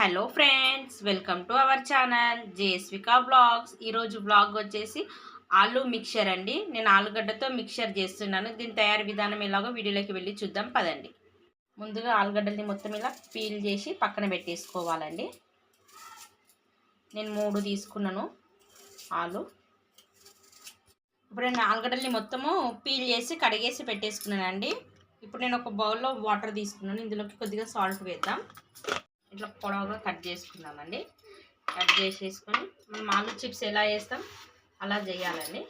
Hello friends, welcome to our channel జేఎస్వికా blogs. ఈరోజు blog వచ్చేసి ఆలూ మిక్చర్ అండి. నేను ఆలుగడ్డతో మిక్చర్ చేస్తున్నాను. దీని తయారీ విధానం ఎలాగో వీడియోలోకి వెళ్ళి చూద్దాం పదండి. ముందుగా ఆలుగడ్డల్ని మొత్తం ఇలా పీల్ చేసి పక్కన పెట్టేసుకోవాలండి. నేను 3 తీసుకున్నాను ఆలు. ఇప్పుడు నేను ఆలుగడ్డల్ని మొత్తము పీల్ చేసి కడిగేసి పెట్టేసుకున్నానండి. ఇప్పుడు నేను ఒక బౌల్లో వాటర్ తీసుకున్నాను. ఇందులోకి కొద్దిగా సాల్ట్ వేద్దాం. ఇట్లా పొడవుగా కట్ చేసుకుందామండి. కట్ చేసేసుకొని మనం ఆలు చిప్స్ ఎలా వేస్తాం అలా చేయాలండి.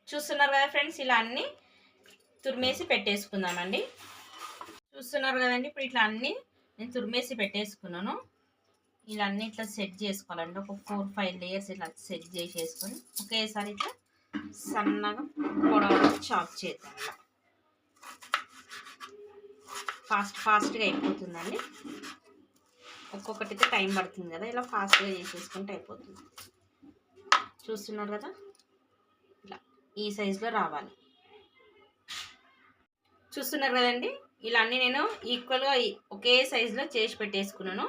చూస్తున్నారు కదా ఫ్రెండ్స్, ఇలా అన్నీ తురిమేసి పెట్టేసుకుందామండి. చూస్తున్నారు కదండి, ఇప్పుడు ఇట్లా అన్నీ నేను తురిమేసి పెట్టేసుకున్నాను. ఇలా అన్నీ ఇట్లా సెట్ చేసుకోవాలండి. ఒక 4-5 లేయర్స్ ఇట్లా సెట్ చేసేసుకొని ఒకేసారి ఇట్లా సన్నగా పొడవుగా చాప్ చేద్దాం. ఫాస్ట్గా అయిపోతుందండి. ఒక్కొక్కటితో టైం పడుతుంది కదా, ఇలా ఫాస్ట్గా చేసేసుకుంటే అయిపోతుంది. చూస్తున్నారు కదా, ఇలా ఈ సైజులో రావాలి. చూస్తున్నారు కదండి, ఇలా అన్నీ నేను ఈక్వల్గా ఒకే సైజులో చేసి పెట్టేసుకున్నాను.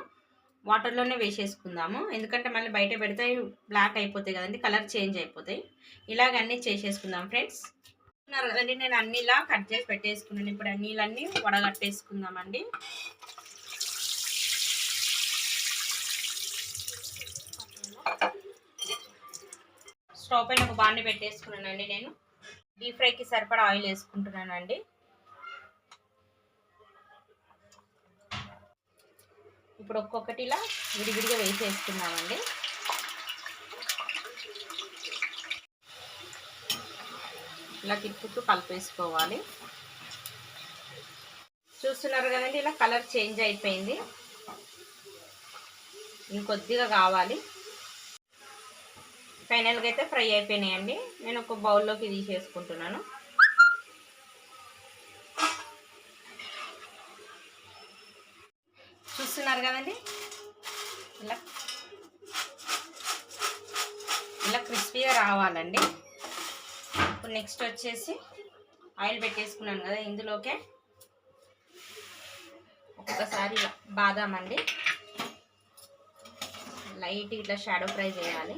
వాటర్లోనే వేసేసుకుందాము, ఎందుకంటే మళ్ళీ బయట పెడితే బ్లాక్ అయిపోతాయి కదండి, కలర్ చేంజ్ అయిపోతాయి. ఇలాగ అన్నీ చేసేసుకుందాం ఫ్రెండ్స్. కదండి, నేను అన్ని ఇలా కట్ చేసి పెట్టేసుకున్నాను. ఇప్పుడు నీళ్ళన్నీ వడగట్టేసుకుందామండి. స్టవ్ పైన ఒక బాండి పెట్టేసుకున్నానండి. నేను డీప్ ఫ్రైకి సరిపడా ఆయిల్ వేసుకుంటున్నానండి. ఇప్పుడు ఒక్కొక్కటి ఇలా విడివిడిగా వేసేసుకున్నామండి. ఇలా తిప్పుతూ కలిపేసుకోవాలి. చూస్తున్నారు కదండి, ఇలా కలర్ చేంజ్ అయిపోయింది. ఇంకొద్దిగా కావాలి. ఫైనల్గా అయితే ఫ్రై అయిపోయినాయండి. నేను ఒక బౌల్లోకి తీసేసుకుంటున్నాను. చూస్తున్నారు కదండి, ఇలా క్రిస్పీగా రావాలండి. ఇప్పుడు నెక్స్ట్ వచ్చేసి ఆయిల్ పెట్టేసుకున్నాను కదా, ఇందులోకే ఒక్కసారి బాదాం అండి లైట్ ఇట్లా షాడో ఫ్రై చేయాలి.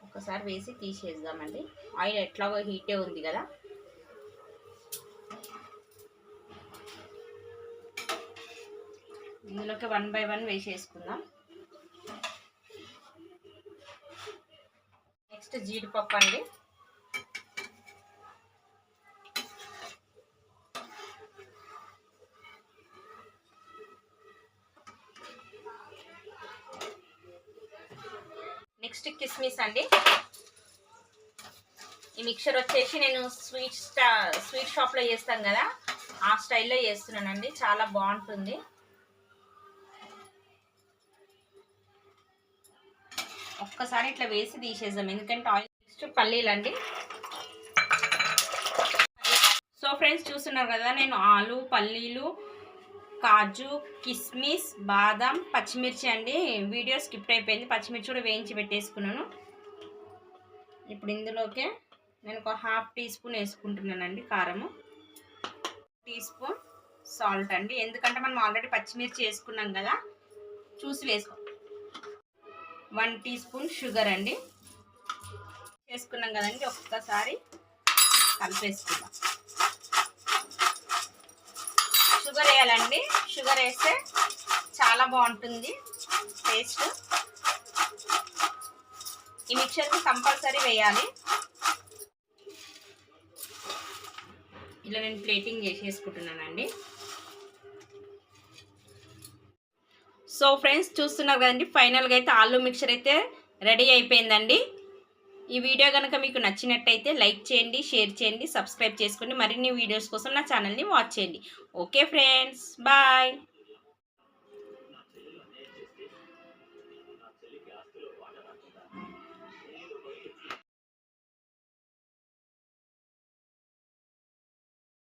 ఒకసారి వేసి తీసేద్దామండి. ఆయిల్ ఎట్లాగో హీటే ఉంది కదా. ఇందులోకి 1 by 1 వేసేసుకుందాం. నెక్స్ట్ జీడిపప్పు అండి. నెక్స్ట్ కిస్మిస్ అండి. ఈ మిక్చర్ వచ్చేసి నేను స్వీట్ షాప్లో చేస్తాం కదా, ఆ స్టైల్లో చేస్తున్నానండి. చాలా బాగుంటుంది. ఒక్కసారి ఇట్లా వేసి తీసేద్దాం, ఎందుకంటే ఆయిల్. నెక్స్ట్ పల్లీలు అండి. సో ఫ్రెండ్స్, చూస్తున్నారు కదా, నేను ఆలు, పల్లీలు, కాజు, కిస్మిస్, బాదం, పచ్చిమిర్చి అండి. వీడియో స్కిప్ అయిపోయింది. పచ్చిమిర్చి కూడా వేయించి పెట్టేసుకున్నాను. ఇప్పుడు ఇందులోకే నేను ఒక 1/2 టీ స్పూన్ వేసుకుంటున్నానండి కారము. 1 టీ స్పూన్ సాల్ట్ అండి, ఎందుకంటే మనం ఆల్రెడీ పచ్చిమిర్చి వేసుకున్నాం కదా, చూసి వేసుకో. 1 టీ స్పూన్ షుగర్ అండి వేసుకున్నాం కదండి. ఒక్కసారి కలిపేసుకుందాం. షుగర్ వేయాలండి. షుగర్ వేస్తే చాలా బాగుంటుంది టేస్ట్. ఈ మిక్చర్కి కంపల్సరీ వేయాలి. ఇలా నేను ప్లేటింగ్ చేసేసుకుంటున్నానండి. సో ఫ్రెండ్స్, చూస్తున్నారు కదండి, ఫైనల్గా అయితే ఆలూ మిక్చర్ అయితే రెడీ అయిపోయిందండి. ఈ వీడియో కనుక మీకు నచ్చినట్టయితే లైక్ చేయండి, షేర్ చేయండి, సబ్స్క్రైబ్ చేసుకోండి. మరిన్ని వీడియోస్ కోసం నా ఛానల్ని వాచ్ చేయండి. Okay friends, bye.